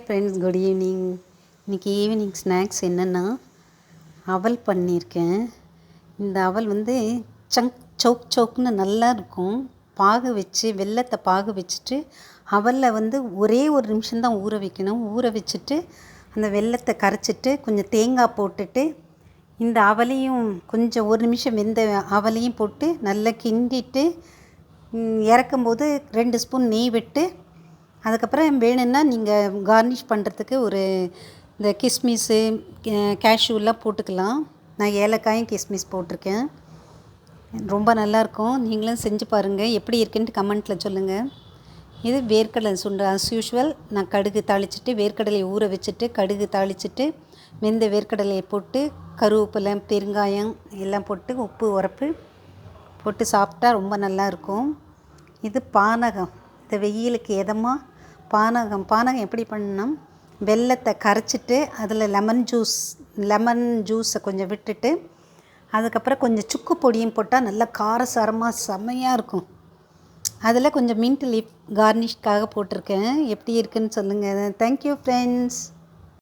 Hi friends, good evening. இன்றைக்கி evening snacks என்னென்னா அவல் பண்ணியிருக்கேன். இந்த அவல் வந்து சோக்குன்னு நல்லா இருக்கும். பாகு வச்சு வெல்லத்தை பாகு வச்சுட்டு அவலில் வந்து ஒரே ஒரு நிமிஷம்தான் ஊற வைக்கணும். ஊற வச்சுட்டு அந்த வெல்லத்தை கரைச்சிட்டு கொஞ்சம் தேங்காய் போட்டுட்டு இந்த அவலையும் கொஞ்சம் ஒரு நிமிஷம் வெந்த அவலையும் போட்டு நல்லா கிண்டிட்டு இறக்கும்போது 2 ஸ்பூன் நெய் விட்டு அதுக்கப்புறம் வேணும்னா நீங்கள் கார்னிஷ் பண்ணுறதுக்கு ஒரு இந்த கிஸ்மிஸ்ஸு கேஷ்யூலாம் போட்டுக்கலாம். நான் ஏலக்காயும் கிஸ்மிஸ் போட்டிருக்கேன். ரொம்ப நல்லாயிருக்கும். நீங்களும் செஞ்சு பாருங்கள். எப்படி இருக்குன்ட்டு கமெண்ட்டில் சொல்லுங்கள். இது வேர்க்கடலை சுண்டல். அஸ் யூஷுவல் நான் கடுகு தாளிச்சிட்டு வேர்க்கடலையை ஊற வச்சுட்டு கடுகு தாளிச்சிட்டு வெந்த வேர்க்கடலையை போட்டு கருவேப்பிலை பெருங்காயம் எல்லாம் போட்டு உப்பு உரப்பு போட்டு சாப்பிட்டா ரொம்ப நல்லாயிருக்கும். இது பானகம். இந்த வெயிலுக்கு எதமாக பானகம் எப்படி பண்ணணும், வெல்லத்தை கரைச்சிட்டு அதில் லெமன் ஜூஸை கொஞ்சம் விட்டுட்டு அதுக்கப்புறம் கொஞ்சம் சுக்கு பொடியும் போட்டால் நல்லா காரசாரமாக செம்மையாக இருக்கும். அதில் கொஞ்சம் மின்ட் லீஃப் கார்னிஷ்காக போட்டிருக்கேன். எப்படி இருக்குன்னு சொல்லுங்கள். Thank you friends.